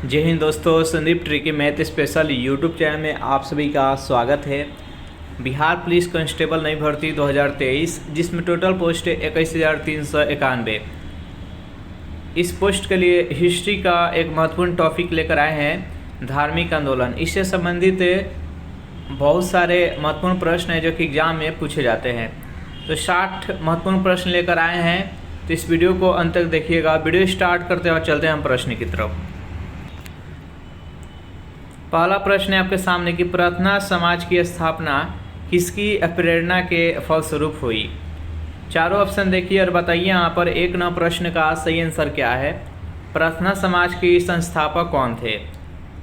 जय हिंद दोस्तों, Sandeep tricky math special YouTube channel में आप सभी का स्वागत है। बिहार पुलिस कांस्टेबल नई भर्ती 2023 जिसमें टोटल पोस्ट है 21,391। इस पोस्ट के लिए हिस्ट्री का एक महत्वपूर्ण टॉपिक लेकर आए हैं, धार्मिक आंदोलन। इससे संबंधित बहुत सारे महत्वपूर्ण प्रश्न हैं जो कि एग्जाम में पूछे जाते हैं। तो 60 महत्वपूर्ण प्रश्न लेकर आए हैं, तो इस वीडियो को अंत तक देखिएगा। वीडियो स्टार्ट करते हैं और चलते हैं हम प्रश्न की तरफ। पहला प्रश्न है आपके सामने कि प्रार्थना समाज की स्थापना किसकी प्रेरणा के फलस्वरूप हुई। चारों ऑप्शन देखिए और बताइए यहाँ पर 1 प्रश्न का सही आंसर क्या है। प्रार्थना समाज के संस्थापक कौन थे।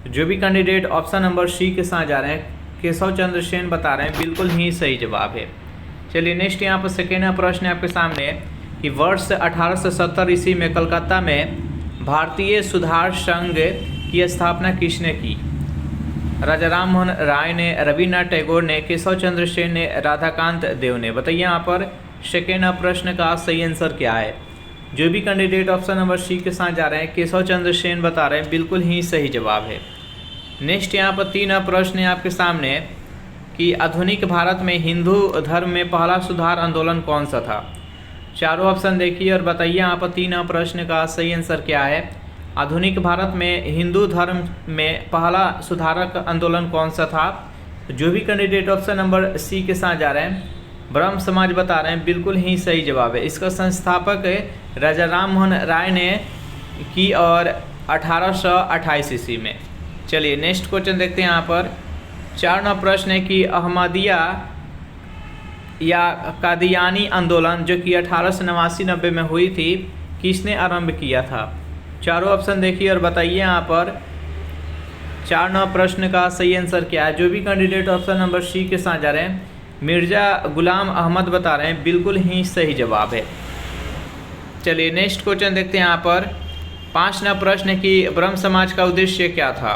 जो भी कैंडिडेट ऑप्शन नंबर सी के साथ जा रहे हैं, केशव चंद्र सेन बता रहे हैं, बिल्कुल ही सही जवाब है। चलिए नेक्स्ट यहाँ पर सेकेंड प्रश्न है आपके सामने कि वर्ष 1870 ईस्वी में कलकत्ता में भारतीय सुधार संघ की स्थापना किसने की। राजा राम मोहन राय ने, रविन्द्रनाथ टैगोर ने, केशव चंद्र सेन ने, राधाकांत देव ने। बताइए यहाँ पर सेकेंड प्रश्न का सही आंसर क्या है। जो भी कैंडिडेट ऑप्शन नंबर सी के साथ जा रहे हैं, केशव चंद्र सेन बता रहे हैं, बिल्कुल ही सही जवाब है। नेक्स्ट यहाँ पर 3 प्रश्न है आपके सामने कि आधुनिक भारत में हिंदू धर्म में पहला सुधार आंदोलन कौन सा था। चारों ऑप्शन देखिए और बताइए यहाँ पर 3 प्रश्न का सही आंसर क्या है। आधुनिक भारत में हिंदू धर्म में पहला सुधारक आंदोलन कौन सा था। जो भी कैंडिडेट ऑप्शन नंबर सी के साथ जा रहे हैं, ब्रह्म समाज बता रहे हैं, बिल्कुल ही सही जवाब है। इसका संस्थापक राजा राम मोहन राय ने की और 1828 ईस्वी में। चलिए नेक्स्ट क्वेश्चन देखते हैं। यहाँ पर 4 प्रश्न है कि अहमदिया या कादियानी आंदोलन जो कि 1889-90 में हुई थी, किसने आरंभ किया था। चारों ऑप्शन देखिए और बताइए यहाँ पर 4 प्रश्न का सही आंसर क्या है। जो भी कैंडिडेट ऑप्शन नंबर सी के साथ जा रहे हैं, मिर्जा गुलाम अहमद बता रहे हैं, बिल्कुल ही सही जवाब है। चलिए नेक्स्ट क्वेश्चन देखते हैं। यहाँ पर 5 प्रश्न है कि ब्रह्म समाज का उद्देश्य क्या था।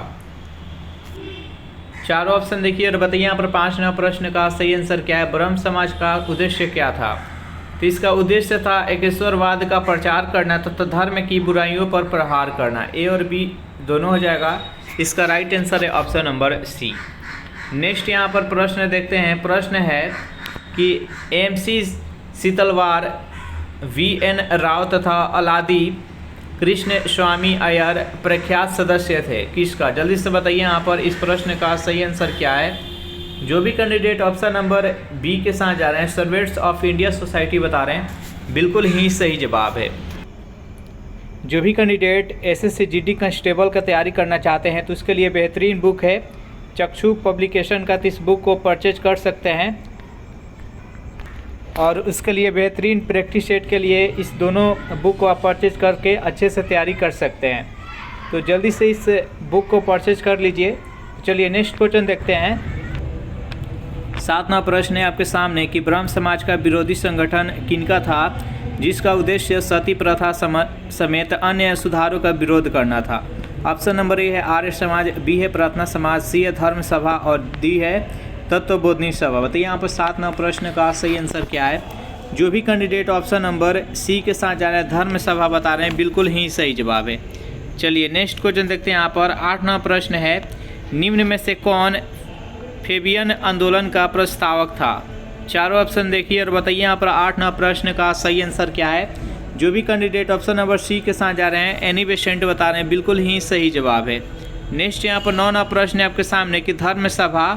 चारों ऑप्शन देखिए और बताइए यहाँ पर 5 प्रश्न का सही आंसर क्या है। ब्रह्म समाज का उद्देश्य क्या था। तो इसका उद्देश्य था एकेश्वरवाद का प्रचार करना तथा धर्म की बुराइयों पर प्रहार करना। ए और बी दोनों हो जाएगा। इसका राइट आंसर है ऑप्शन नंबर सी। नेक्स्ट यहाँ पर प्रश्न देखते हैं। प्रश्न है कि MC शीतलवार, VN राव तथा अलादी कृष्ण स्वामी अय्यर प्रख्यात सदस्य थे किसका। जल्दी से बताइए यहाँ पर इस प्रश्न का सही आंसर क्या है। जो भी कैंडिडेट ऑप्शन नंबर बी के साथ जा रहे हैं, सर्वेंट्स ऑफ इंडिया सोसाइटी बता रहे हैं, बिल्कुल ही सही जवाब है। जो भी कैंडिडेट SSC GD कांस्टेबल का तैयारी करना चाहते हैं तो उसके लिए बेहतरीन बुक है चक्षु पब्लिकेशन का। तो इस बुक को परचेज कर सकते हैं और उसके लिए बेहतरीन प्रैक्टिस सेट के लिए इस दोनों बुक को आप परचेज करके अच्छे से तैयारी कर सकते हैं। तो जल्दी से इस बुक को परचेज कर लीजिए। चलिए नेक्स्ट क्वेश्चन देखते हैं। 7 प्रश्न है आपके सामने कि ब्रह्म समाज का विरोधी संगठन किनका था जिसका उद्देश्य सती प्रथा समेत अन्य सुधारों का विरोध करना था। ऑप्शन नंबर ए है आर्य समाज, बी है प्रार्थना समाज, सी है धर्म सभा और डी है तत्वबोधिनी सभा। बताइए यहाँ पर 7 प्रश्न का सही आंसर क्या है। जो भी कैंडिडेट ऑप्शन नंबर सी के साथ जा रहे हैं, धर्म सभा बता रहे हैं, बिल्कुल ही सही जवाब है। चलिए नेक्स्ट क्वेश्चन देखते हैं। यहाँ पर 8 प्रश्न है, निम्न में से कौन फेबियन आंदोलन का प्रस्तावक था। चारों ऑप्शन देखिए और बताइए यहाँ पर 8 प्रश्न का सही आंसर क्या है। जो भी कैंडिडेट ऑप्शन नंबर सी के साथ जा रहे हैं, एनी बेसेंट बता रहे हैं, बिल्कुल ही सही जवाब है। नेक्स्ट यहाँ पर 9 प्रश्न है आपके सामने कि धर्म सभा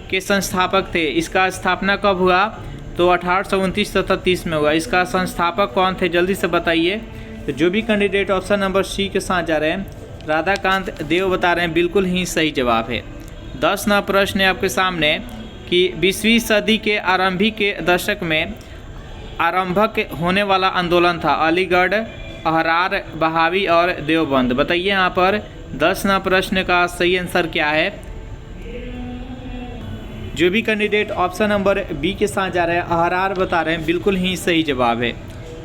के संस्थापक थे, इसका स्थापना कब हुआ। तो 1829 तथा 30 में हुआ। इसका संस्थापक कौन थे, जल्दी से बताइए। तो जो भी कैंडिडेट ऑप्शन नंबर सी के साथ जा रहे हैं, राधाकांत देव बता रहे हैं, बिल्कुल ही सही जवाब है। 10 प्रश्न है आपके सामने कि 20वीं सदी के आरंभिक के दशक में आरंभक होने वाला आंदोलन था अलीगढ़, अहरार, बहावी और देवबंद। बताइए यहाँ पर 10 प्रश्न का सही आंसर क्या है। जो भी कैंडिडेट ऑप्शन नंबर बी के साथ जा रहे हैं, अहरार बता रहे हैं, बिल्कुल ही सही जवाब है।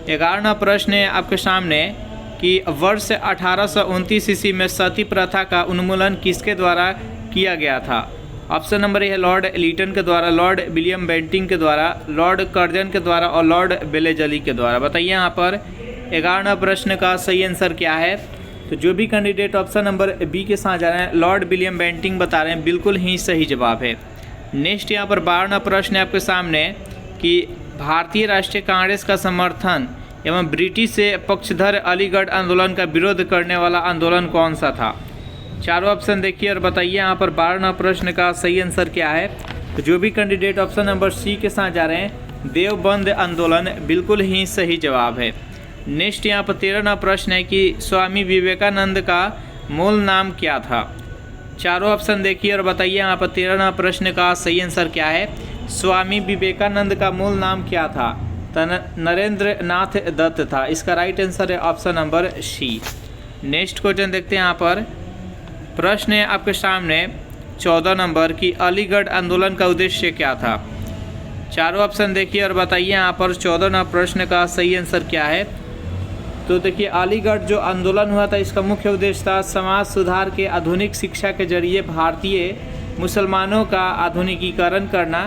11 प्रश्न है आपके सामने कि वर्ष 1829 ईस्वी में सती प्रथा का उन्मूलन किसके द्वारा किया गया था। ऑप्शन नंबर ए है लॉर्ड लीटन के द्वारा, लॉर्ड विलियम बेंटिंग के द्वारा, लॉर्ड कर्जन के द्वारा और लॉर्ड बेलेजली के द्वारा। बताइए यहाँ पर 11 प्रश्न का सही आंसर क्या है। तो जो भी कैंडिडेट ऑप्शन नंबर बी के साथ जा रहे हैं लॉर्ड विलियम बेंटिंक बता रहे हैं, बिल्कुल ही सही जवाब है। नेक्स्ट यहाँ पर 12वां प्रश्न है आपके सामने कि भारतीय राष्ट्रीय कांग्रेस का समर्थन एवं ब्रिटिश से पक्षधर अलीगढ़ आंदोलन का विरोध करने वाला आंदोलन कौन सा था। चारों ऑप्शन देखिए और बताइए यहाँ पर 12वां प्रश्न का सही आंसर क्या है। तो जो भी कैंडिडेट ऑप्शन नंबर सी के साथ जा रहे हैं देवबंद आंदोलन, बिल्कुल ही सही जवाब है। नेक्स्ट यहाँ पर 13वां प्रश्न है कि स्वामी विवेकानंद का मूल नाम क्या था। चारों ऑप्शन देखिए और बताइए यहाँ पर 13वां प्रश्न का सही आंसर क्या है। स्वामी विवेकानंद का मूल नाम क्या था। नरेंद्र नाथ दत्त था। इसका राइट आंसर है option number C. Next question देखते हैं यहाँ पर। प्रश्न है आपके सामने 14 नंबर की अलीगढ़ आंदोलन का उद्देश्य क्या था। चारों ऑप्शन देखिए और बताइए यहाँ पर 14वां प्रश्न का सही आंसर क्या है। तो देखिए अलीगढ़ जो आंदोलन हुआ था इसका मुख्य उद्देश्य था समाज सुधार के आधुनिक शिक्षा के जरिए भारतीय मुसलमानों का आधुनिकीकरण करना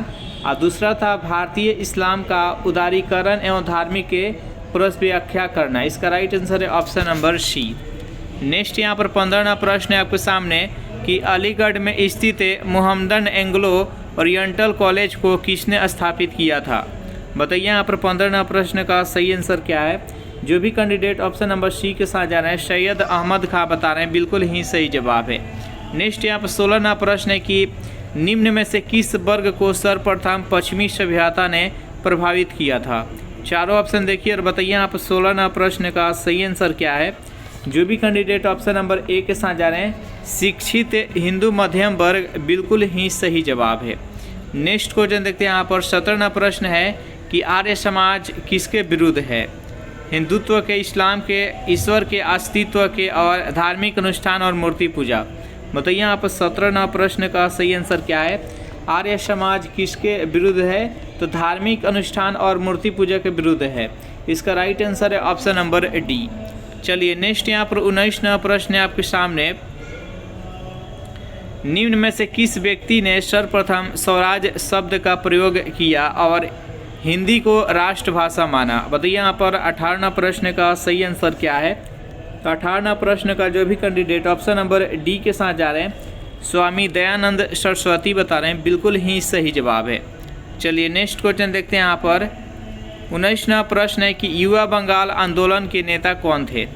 और दूसरा था भारतीय इस्लाम का उदारीकरण एवं धार्मिक के पुनर्व्याख्या करना। इसका राइट आंसर है ऑप्शन नंबर सी। नेक्स्ट यहाँ पर 15वां प्रश्न है आपके सामने कि अलीगढ़ में स्थित मोहम्मदन एंग्लो ओरिएंटल कॉलेज को किसने स्थापित किया था। बताइए यहाँ पर 15वां प्रश्न का सही आंसर क्या है। जो भी कैंडिडेट ऑप्शन नंबर सी के साथ जा रहे हैं सैयद अहमद खां बता रहे हैं, बिल्कुल ही सही जवाब है। नेक्स्ट यहाँ पर 16वां प्रश्न है कि निम्न में से किस वर्ग को सर्वप्रथम पश्चिमी सभ्यता ने प्रभावित किया था। चारों ऑप्शन देखिए और बताइए यहाँ पर 16वां प्रश्न का सही आंसर क्या है। जो भी कैंडिडेट ऑप्शन नंबर ए के साथ जा रहे हैं शिक्षित हिंदू मध्यम वर्ग, बिल्कुल ही सही जवाब है। नेक्स्ट क्वेश्चन देखते हैं यहाँ पर 17वां प्रश्न है कि आर्य समाज किसके विरुद्ध है। हिंदुत्व के, इस्लाम के, ईश्वर के अस्तित्व के और धार्मिक अनुष्ठान और मूर्ति पूजा। बताइए यहाँ पर 17वां प्रश्न का सही आंसर क्या है। आर्य समाज किसके विरुद्ध है। तो धार्मिक अनुष्ठान और मूर्ति पूजा के विरुद्ध है। इसका राइट आंसर है ऑप्शन नंबर डी। चलिए नेक्स्ट यहाँ पर 19वां प्रश्न है आपके सामने। निम्न में से किस व्यक्ति ने सर्वप्रथम स्वराज शब्द का प्रयोग किया और हिंदी को राष्ट्रभाषा माना। बताइए यहाँ पर 18वां प्रश्न का सही आंसर क्या है। तो 18वां प्रश्न का जो भी कैंडिडेट ऑप्शन नंबर डी के साथ जा रहे हैं स्वामी दयानंद सरस्वती बता रहे हैं, बिल्कुल ही सही जवाब है। चलिए नेक्स्ट क्वेश्चन देखते हैं यहाँ पर 19वां प्रश्न है कि युवा बंगाल आंदोलन के नेता कौन थे।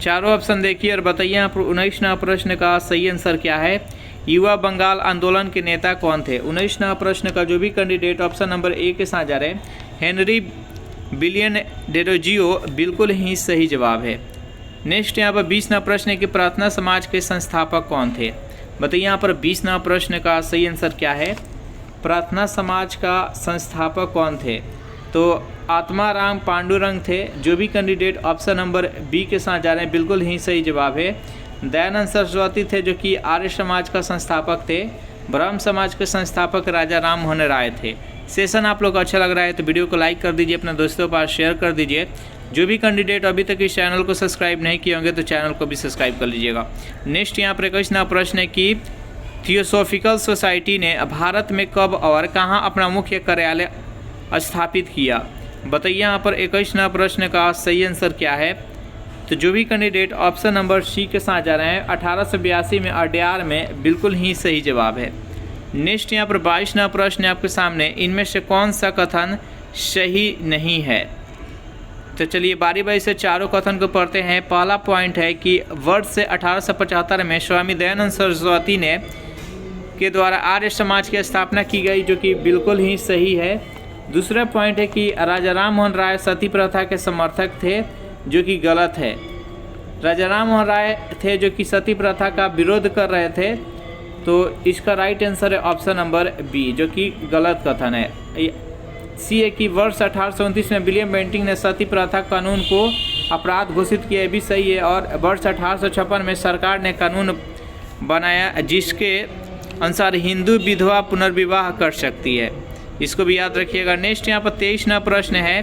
चारों ऑप्शन देखिए और बताइए यहाँ पर 19वां प्रश्न का सही आंसर क्या है। युवा बंगाल आंदोलन के नेता कौन थे। 19वां प्रश्न का जो भी कैंडिडेट ऑप्शन नंबर ए के साथ जा रहे हैं हेनरी बिलियन डेरोजियो, बिल्कुल ही सही जवाब है। नेक्स्ट यहाँ पर 20वां प्रश्न है कि प्रार्थना समाज के संस्थापक कौन थे। बताइए यहाँ पर 20वां प्रश्न का सही आंसर क्या है। प्रार्थना समाज का संस्थापक कौन थे। तो आत्माराम पांडुरंग थे। जो भी कैंडिडेट ऑप्शन नंबर बी के साथ जा रहे हैं बिल्कुल ही सही जवाब है। दयानंद सरस्वती थे जो कि आर्य समाज का संस्थापक थे। ब्रह्म समाज के संस्थापक राजा राम मोहन राय थे। सेशन आप लोग को अच्छा लग रहा है तो वीडियो को लाइक कर दीजिए, अपने दोस्तों के पास शेयर कर दीजिए। जो भी कैंडिडेट अभी तक इस चैनल को सब्सक्राइब नहीं किए होंगे तो चैनल को भी सब्सक्राइब कर लीजिएगा। नेक्स्ट यहाँ पर 21वां प्रश्न है कि थियोसॉफिकल सोसाइटी ने भारत में कब और कहाँ अपना मुख्य कार्यालय स्थापित किया। बताइए यहाँ पर 21वां प्रश्न का सही आंसर क्या है। तो जो भी कैंडिडेट ऑप्शन नंबर सी के साथ जा रहे हैं 1882 में अड्यार में, बिल्कुल ही सही जवाब है। नेक्स्ट यहाँ पर 22वां प्रश्न है आपके सामने। इनमें से कौन सा कथन सही नहीं है। तो चलिए बारी बारी से चारों कथन को पढ़ते हैं। पहला पॉइंट है कि वर्ष 1875 में स्वामी दयानंद सरस्वती ने के द्वारा आर्य समाज की स्थापना की गई, जो कि बिल्कुल ही सही है। दूसरा पॉइंट है कि राजा राम मोहन राय सती प्रथा के समर्थक थे, जो कि गलत है। राजा राम मोहन राय थे जो कि सती प्रथा का विरोध कर रहे थे, तो इसका राइट आंसर है ऑप्शन नंबर बी, जो कि गलत कथन है। सी है कि वर्ष 1829 में विलियम बेंटिंक ने सती प्रथा कानून को अपराध घोषित किया, भी सही है। और वर्ष 1856 में सरकार ने कानून बनाया जिसके अनुसार हिंदू विधवा पुनर्विवाह कर सकती है, इसको भी याद रखिएगा। नेक्स्ट यहाँ पर 23वां प्रश्न है।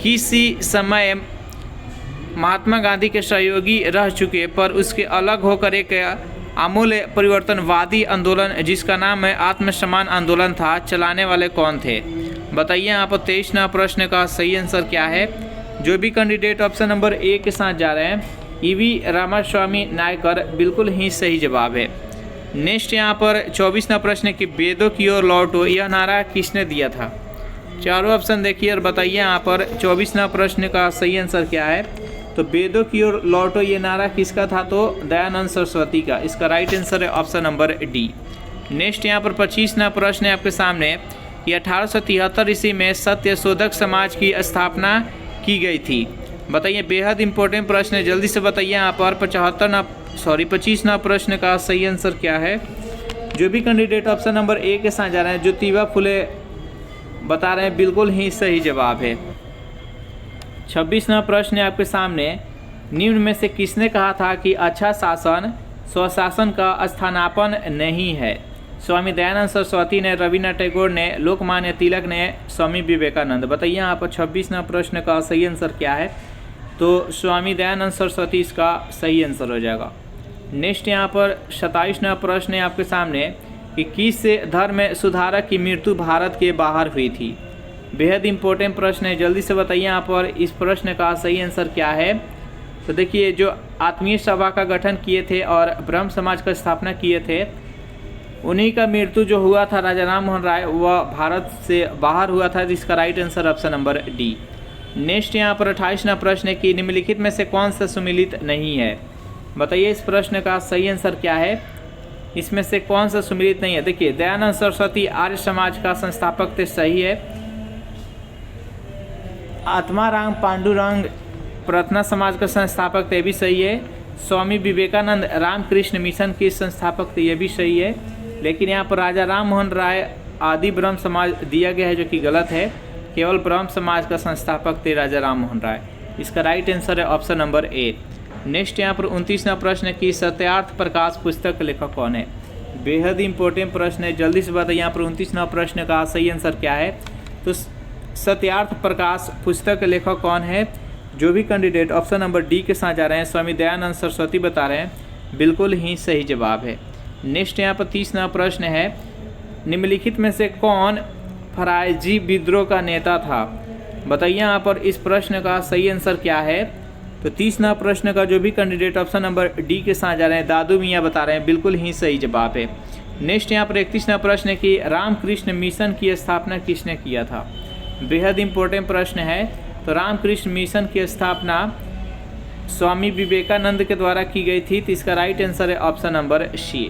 किसी समय महात्मा गांधी के सहयोगी रह चुके पर उसके अलग होकर एक आमूल परिवर्तनवादी आंदोलन जिसका नाम है आत्मसम्मान आंदोलन था, चलाने वाले कौन थे। बताइए यहाँ पर 23वां प्रश्न का सही आंसर क्या है। जो भी कैंडिडेट ऑप्शन नंबर ए के साथ जा रहे हैं ईवी रामास्वामी नायकर बिल्कुल ही सही जवाब है। नेक्स्ट यहाँ पर 24वां प्रश्न है कि वेदों की ओर लौटो यह नारा किसने दिया था। चारों ऑप्शन देखिए और बताइए यहाँ पर 24वां प्रश्न का सही आंसर क्या है। तो वेदों की ओर लौटो ये नारा किसका था, तो दयानंद सरस्वती का। इसका राइट आंसर है ऑप्शन नंबर डी। नेक्स्ट यहाँ पर 25वां प्रश्न है आपके सामने कि 1873 ईस्वी में सत्य शोधक समाज की स्थापना की गई थी। बताइए, बेहद इंपॉर्टेंट प्रश्न है, जल्दी से बताइए यहाँ पर 25वां प्रश्न का सही आंसर क्या है। जो भी कैंडिडेट ऑप्शन नंबर ए के साथ जा रहे हैं, ज्योतिबा फुले बता रहे हैं बिल्कुल ही सही जवाब है। 26वां प्रश्न है आपके सामने, निम्न में से किसने कहा था कि अच्छा शासन स्वशासन का स्थानापन नहीं है। स्वामी दयानंद सरस्वती ने, रविन्द्रनाथ टैगोर ने, लोकमान्य तिलक ने, स्वामी विवेकानंद। बताइए यहाँ पर 26वां प्रश्न का सही आंसर क्या है। तो स्वामी दयानंद सरस्वती इसका सही आंसर हो जाएगा। नेक्स्ट यहाँ पर 27वां प्रश्न है आपके सामने कि किस धर्म सुधारक की मृत्यु भारत के बाहर हुई थी। बेहद इंपॉर्टेंट प्रश्न है, जल्दी से बताइए यहाँ पर इस प्रश्न का सही आंसर क्या है। तो देखिए, जो आत्मीय सभा का गठन किए थे और ब्रह्म समाज का स्थापना किए थे, उन्हीं का मृत्यु जो हुआ था राजा राम मोहन राय, वह भारत से बाहर हुआ था, जिसका right answer option number D. Next यहाँ पर 28वां प्रश्न है कि निम्नलिखित में से कौन सा सुमिलित नहीं है। बताइए इस प्रश्न का सही आंसर क्या है, इसमें से कौन सा सुमिलित नहीं है। देखिए, दयानंद सरस्वती आर्य समाज का संस्थापक थे, सही है। आत्माराम पांडुरंग प्रार्थना समाज का संस्थापक थे, ये भी सही है। स्वामी विवेकानंद रामकृष्ण मिशन के संस्थापक थे, ये भी सही है। लेकिन यहाँ पर राजा राम मोहन राय आदि ब्रह्म समाज दिया गया है, जो कि गलत है। केवल ब्रह्म समाज का संस्थापक थे राजा राम मोहन राय। इसका राइट आंसर है ऑप्शन नंबर ए। नेक्स्ट यहाँ पर 29वां प्रश्न है कि सत्यार्थ प्रकाश पुस्तक का लेखक कौन है। बेहद इंपॉर्टेंट प्रश्न है, जल्दी से बताइए यहाँ पर 29वां प्रश्न का सही आंसर क्या है। तो सत्यार्थ प्रकाश पुस्तक के लेखक कौन है। जो भी कैंडिडेट ऑप्शन नंबर डी के साथ जा रहे हैं, स्वामी दयानंद सरस्वती बता रहे हैं, बिल्कुल ही सही जवाब है। नेक्स्ट यहाँ पर 30वां प्रश्न है, निम्नलिखित में से कौन फरायजी विद्रोह का नेता था। बताइए यहाँ पर इस प्रश्न का सही आंसर क्या है। तो 30वां प्रश्न का जो भी कैंडिडेट ऑप्शन नंबर डी के साथ जा रहे हैं, दादू मियाँ बता रहे हैं, बिल्कुल ही सही जवाब है। नेक्स्ट यहाँ पर 31वां प्रश्न है कि रामकृष्ण मिशन की स्थापना किसने किया था। बेहद इंपॉर्टेंट प्रश्न है। तो रामकृष्ण मिशन की स्थापना स्वामी विवेकानंद के द्वारा की गई थी, तो इसका राइट आंसर है ऑप्शन नंबर सी।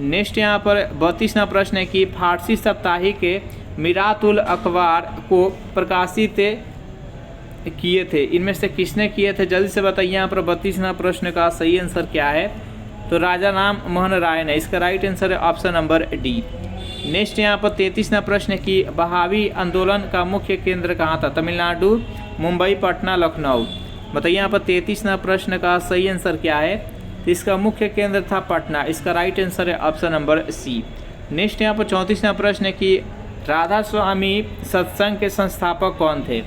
नेक्स्ट यहाँ पर 32वां प्रश्न है कि फारसी साप्ताहिक के मिरातुल अखबार को प्रकाशित किए थे, इनमें से किसने किए थे, जल्दी से बताइए यहाँ पर 32वां प्रश्न का सही आंसर क्या है। तो राजा राम मोहन राय ने, इसका राइट आंसर है ऑप्शन नंबर डी। नेक्स्ट यहाँ पर 33वां प्रश्न है कि बहावी आंदोलन का मुख्य केंद्र कहाँ था। तमिलनाडु, मुंबई, पटना, लखनऊ। बताइए यहाँ पर 33वां प्रश्न का सही आंसर क्या है। तो इसका मुख्य केंद्र था पटना, इसका राइट आंसर है ऑप्शन नंबर सी। नेक्स्ट यहाँ पर 34वां प्रश्न है कि राधा स्वामी सत्संग के संस्थापक कौन थे।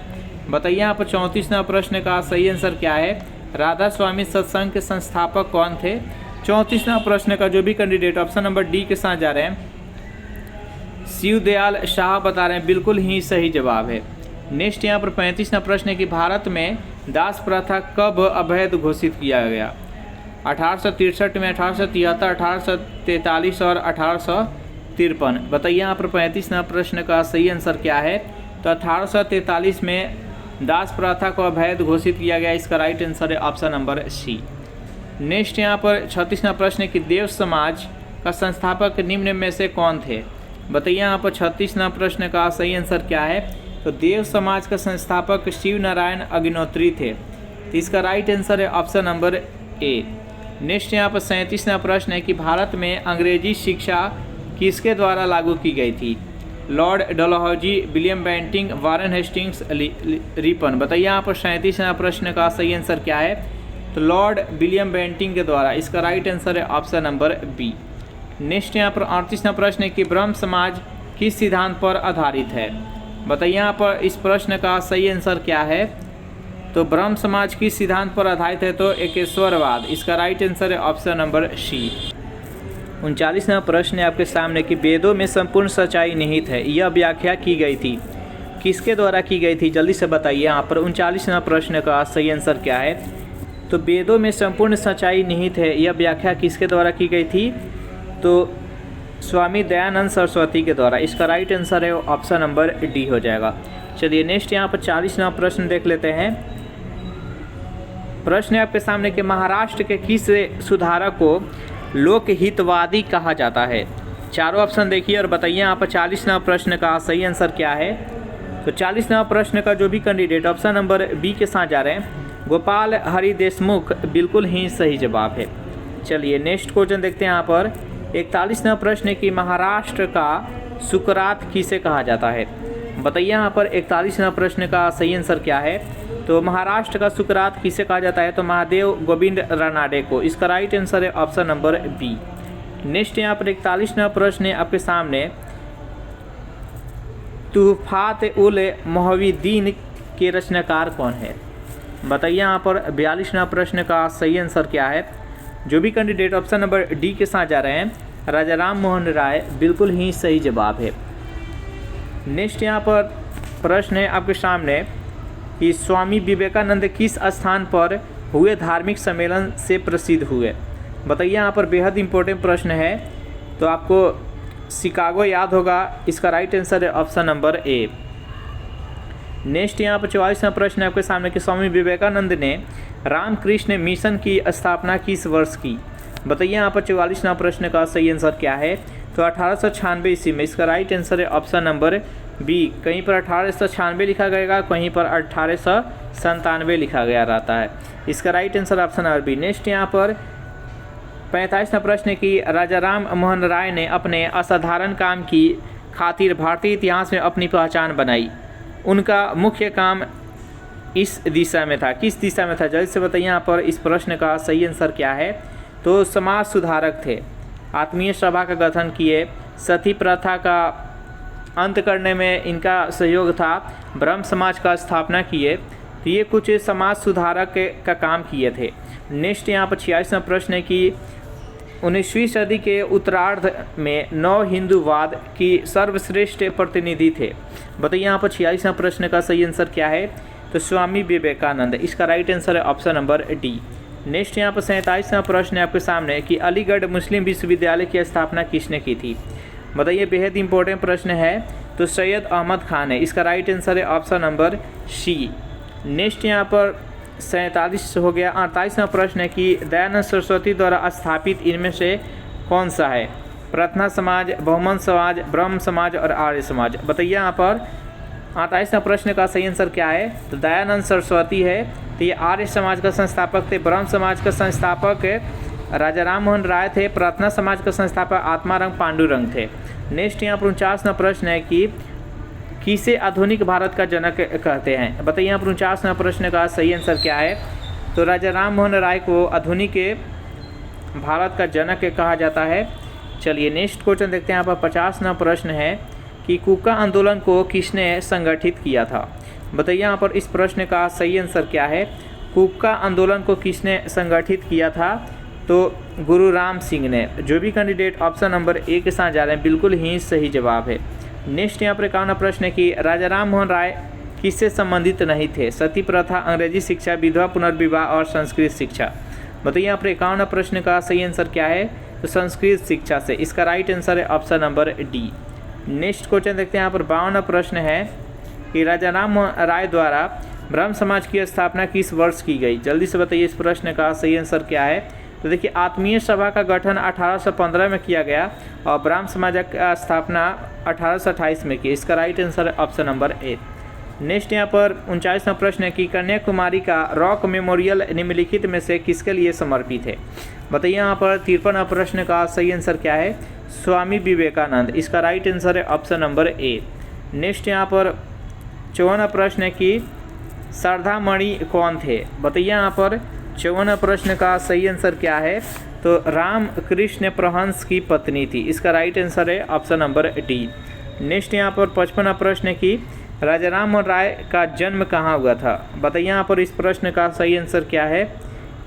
बताइए यहाँ पर 34वां प्रश्न का सही आंसर क्या है। राधा स्वामी सत्संग के संस्थापक कौन थे। 34वां प्रश्न का जो भी कैंडिडेट ऑप्शन नंबर डी के साथ जा रहे हैं, शिव दयाल शाह बता रहे हैं, बिल्कुल ही सही जवाब है। नेक्स्ट यहाँ पर 35वां प्रश्न है कि भारत में दास प्रथा कब अवैध घोषित किया गया। 1863 में, 1873, 1843 और 1853। बताइए यहाँ पर 35वां प्रश्न का सही आंसर क्या है। तो 1843 में दास प्रथा को अवैध घोषित किया गया, इसका राइट आंसर है ऑप्शन नंबर सी। नेक्स्ट यहाँ पर 36वां प्रश्न है कि देव समाज का संस्थापक निम्न में से कौन थे। बताइए यहाँ पर 36वां प्रश्न का सही आंसर क्या है। तो देव समाज का संस्थापक शिव नारायण अग्निहोत्री थे, तो इसका राइट आंसर है ऑप्शन नंबर ए। नेक्स्ट यहाँ पर 37वां प्रश्न है कि भारत में अंग्रेजी शिक्षा किसके द्वारा लागू की गई थी। Lord Dalhousie, William Bentinck, Warren Hastings, Ripon. बताइए यहाँ पर 37वां प्रश्न का सही आंसर क्या है। तो लॉर्ड विलियम बेंटिंग के द्वारा, इसका राइट आंसर है ऑप्शन नंबर बी। नेक्स्ट यहाँ पर 38वां प्रश्न है कि ब्रह्म समाज किस सिद्धांत पर आधारित है। बताइए यहाँ पर इस प्रश्न का सही आंसर क्या है। तो ब्रह्म समाज किस सिद्धांत पर आधारित है। तो एकेश्वरवाद, इसका राइट आंसर है ऑप्शन नंबर सी। 39वां प्रश्न है आपके सामने कि वेदों में संपूर्ण सच्चाई निहित है, यह व्याख्या की गई थी, किसके द्वारा की गई थी। जल्दी से बताइए यहाँ पर 39वां प्रश्न का सही आंसर क्या है। तो वेदों में संपूर्ण सच्चाई निहित है, यह व्याख्या किसके द्वारा की गई थी? तो स्वामी दयानंद सरस्वती के द्वारा। इसका राइट आंसर है ऑप्शन नंबर डी हो जाएगा। चलिए नेक्स्ट यहाँ पर 40वां प्रश्न देख लेते हैं। प्रश्न है आपके सामने कि महाराष्ट्र के किस सुधारक को लोकहितवादी कहा जाता है? चारों ऑप्शन देखिए और बताइए यहाँ पर 40वां प्रश्न का सही आंसर क्या है। तो 40वां प्रश्न का जो भी कैंडिडेट ऑप्शन नंबर बी के साथ जा रहे हैं, गोपाल हरि देशमुख, बिल्कुल ही सही जवाब है। चलिए नेक्स्ट क्वेश्चन देखते हैं यहाँ पर। 41वां प्रश्न है कि महाराष्ट्र का सुकरात किसे कहा जाता है? बताइए यहाँ पर 41वां प्रश्न का सही आंसर क्या है। तो महाराष्ट्र का सुकरात किसे कहा जाता है? तो महादेव गोविंद रानाडे को। इसका राइट आंसर है ऑप्शन नंबर बी। नेक्स्ट यहाँ पर 41वां प्रश्न है आपके सामने, तुहफात उल मोहविद्दीन के रचनाकार कौन है? बताइए यहाँ पर 42वां प्रश्न का सही आंसर क्या है। जो भी कैंडिडेट ऑप्शन नंबर डी के साथ जा रहे हैं, राजा राम मोहन राय, बिल्कुल ही सही जवाब है। नेक्स्ट यहाँ पर प्रश्न है आपके सामने कि स्वामी विवेकानंद किस स्थान पर हुए धार्मिक सम्मेलन से प्रसिद्ध हुए? बताइए यहाँ पर बेहद इंपॉर्टेंट प्रश्न है, तो आपको शिकागो याद होगा। इसका राइट आंसर है ऑप्शन नंबर ए। नेक्स्ट यहाँ पर 44वां प्रश्न है आपके सामने कि स्वामी विवेकानंद ने रामकृष्ण मिशन की स्थापना किस वर्ष की? बताइए यहाँ पर 44वां प्रश्न का सही आंसर क्या है। तो 1896 ईस्वी में। इसका राइट आंसर है ऑप्शन नंबर बी। कहीं पर 1896 लिखा गया, कहीं पर 1897 लिखा गया रहता है। इसका right answer option number B. Next यहाँ पर 45वां प्रश्न है कि राजा राम मोहन राय ने अपने असाधारण काम की खातिर भारतीय इतिहास में अपनी पहचान बनाई। उनका मुख्य काम इस दिशा में था, किस दिशा में था? जल्दी से बताइए यहाँ पर इस प्रश्न का सही आंसर क्या है। तो समाज सुधारक थे, आत्मीय सभा का गठन किए, सती प्रथा का अंत करने में इनका सहयोग था, ब्रह्म समाज का स्थापना किए। तो ये कुछ समाज सुधारक का काम किए थे। नेक्स्ट यहाँ पर 46वां प्रश्न है कि 19वीं सदी के उत्तरार्ध में नव हिंदूवाद की सर्वश्रेष्ठ प्रतिनिधि थे। बताइए यहाँ पर 46वां प्रश्न का सही आंसर क्या है। तो स्वामी विवेकानंद। इसका राइट आंसर है ऑप्शन नंबर डी। नेक्स्ट यहाँ पर 47वां प्रश्न है आपके सामने कि अलीगढ़ मुस्लिम विश्वविद्यालय की स्थापना किसने की थी? बताइए, बेहद इंपॉर्टेंट प्रश्न है। तो सैयद अहमद खान है। इसका राइट आंसर है ऑप्शन नंबर सी। नेक्स्ट यहाँ पर 47 हो गया। 48वां प्रश्न है कि दयानंद सरस्वती द्वारा स्थापित इनमें से कौन सा है? प्रार्थना समाज, बहुमत समाज, ब्रह्म समाज और आर्य समाज। बताइए यहाँ पर 28वां प्रश्न का सही आंसर क्या है। तो दयानंद सरस्वती है। तो ये आर्य समाज का संस्थापक थे। ब्रह्म समाज का संस्थापक राजा राम मोहन राय थे। प्रार्थना समाज का संस्थापक आत्मारंग पांडुरंग थे। नेक्स्ट यहाँ पर 49वां प्रश्न है कि किसे आधुनिक भारत का जनक कहते हैं? बताइए यहाँ पर 49वां प्रश्न का सही आंसर क्या है। तो राजा राम मोहन राय को आधुनिक भारत का जनक कहा जाता है। चलिए नेक्स्ट क्वेश्चन देखते हैं। यहाँ पर 50वां प्रश्न है कि कुका आंदोलन को किसने संगठित किया था? बताइए यहाँ पर इस प्रश्न का सही आंसर क्या है। कुका आंदोलन को किसने संगठित किया था? तो गुरु राम सिंह ने। जो भी कैंडिडेट ऑप्शन नंबर ए के साथ जा रहे हैं, बिल्कुल ही सही जवाब है। नेक्स्ट यहाँ पर 51वां प्रश्न है कि राजा राम मोहन राय किससे संबंधित नहीं थे? सती प्रथा, अंग्रेजी शिक्षा, विधवा पुनर्विवाह और संस्कृत शिक्षा। बताइए यहाँ पर 51वां प्रश्न का सही आंसर क्या है। तो संस्कृत शिक्षा से। इसका राइट आंसर है option number D. Next question देखते हैं। यहाँ पर 52वां प्रश्न है कि राजा राम मोहन राय द्वारा ब्रह्म समाज की स्थापना किस वर्ष की गई? जल्दी से बताइए इस प्रश्न का सही आंसर क्या है। तो देखिए, आत्मीय सभा का गठन 1815 में किया गया और ब्रह्म समाज का स्थापना 1828 में की। इसका राइट आंसर है ऑप्शन नंबर ए। नेक्स्ट यहाँ पर 49वां प्रश्न है कि कन्याकुमारी का रॉक मेमोरियल निम्नलिखित में से किसके लिए समर्पित है? बताइए यहाँ पर 53वां प्रश्न का सही आंसर क्या है। स्वामी विवेकानंद। इसका राइट आंसर है ऑप्शन नंबर ए। नेक्स्ट यहाँ पर 54वां प्रश्न है कि शारदामणि कौन थे? बताइए यहाँ पर 54वां प्रश्न का सही आंसर क्या है। तो रामकृष्ण परमहंस की पत्नी थी। इसका राइट आंसर है ऑप्शन नंबर डी। नेक्स्ट यहाँ पर 55वां प्रश्न है कि राजा राम मोहन राय का जन्म कहाँ हुआ था? बताइए यहाँ पर इस प्रश्न का सही आंसर क्या है।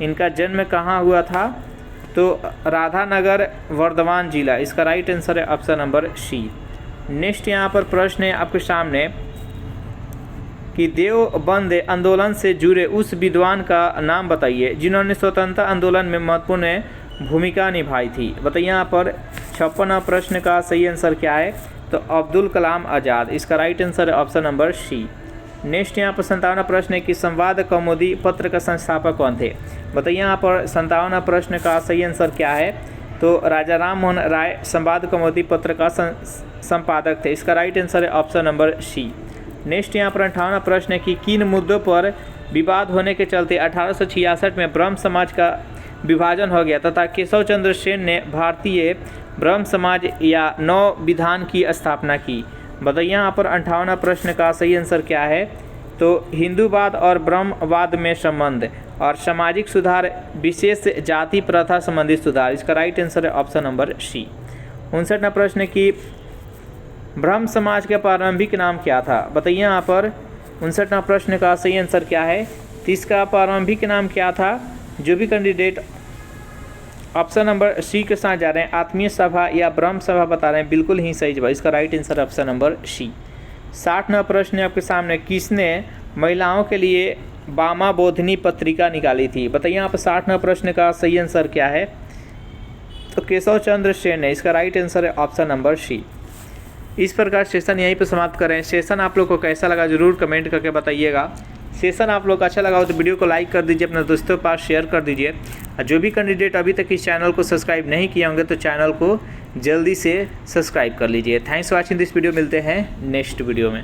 इनका जन्म कहाँ हुआ था? तो राधानगर, वर्धमान जिला। इसका राइट आंसर है ऑप्शन नंबर सी। नेक्स्ट यहाँ पर प्रश्न है आपके सामने कि देवबंद आंदोलन से जुड़े उस विद्वान का नाम बताइए जिन्होंने स्वतंत्रता आंदोलन में महत्वपूर्ण भूमिका निभाई थी। बताइए यहाँ पर 56वां प्रश्न का सही आंसर क्या है, तो अब्दुल कलाम आज़ाद। इसका राइट आंसर है ऑप्शन नंबर सी। नेक्स्ट यहाँ पर 57वां प्रश्न है कि संवाद कौमुदी पत्र का संस्थापक कौन थे। बताइए यहाँ पर 57वां प्रश्न का सही आंसर क्या है, तो राजा राम मोहन राय संवाद कौमुदी पत्र का संपादक थे। इसका राइट आंसर है ऑप्शन नंबर सी। नेक्स्ट यहाँ पर 58वां प्रश्न है कि किन मुद्दों पर विवाद होने के चलते 1866 में ब्रह्म समाज का विभाजन हो गया तथा केशव चंद्र सेन ने भारतीय ब्रह्म समाज या नव विधान की स्थापना की। बताइए यहाँ पर 58वां प्रश्न का सही आंसर क्या है, तो हिंदूवाद और ब्रह्मवाद में संबंध और सामाजिक सुधार विशेष जाति प्रथा संबंधित सुधार। इसका राइट आंसर है ऑप्शन नंबर सी। 59वां प्रश्न की ब्रह्म समाज का प्रारंभिक नाम क्या था। बताइए यहाँ पर 59वां प्रश्न का सही आंसर क्या है, तो इसका प्रारंभिक नाम क्या था। जो भी कैंडिडेट ऑप्शन नंबर सी के साथ जा रहे हैं, आत्मीय सभा या ब्रह्म सभा बता रहे हैं, बिल्कुल ही सही जवाब। इसका right answer option number C. 60वां प्रश्न आपके सामने, किसने महिलाओं के लिए बामा बोधनी पत्रिका निकाली थी। बताइए यहाँ पर 60वां प्रश्न का सही आंसर क्या है, तो केशव चंद्र सेन है। इसका राइट आंसर है ऑप्शन नंबर सी। इस प्रकार सेशन यहीं पर समाप्त करें। सेशन आप लोग को कैसा लगा जरूर कमेंट करके बताइएगा। सेशन आप लोग को अच्छा लगा हो तो वीडियो को लाइक कर दीजिए, अपने दोस्तों के पास शेयर कर दीजिए। और जो भी कैंडिडेट अभी तक इस चैनल को सब्सक्राइब नहीं किए होंगे तो चैनल को जल्दी से सब्सक्राइब कर लीजिए। Thanks for watching this video. मिलते हैं नेक्स्ट वीडियो में।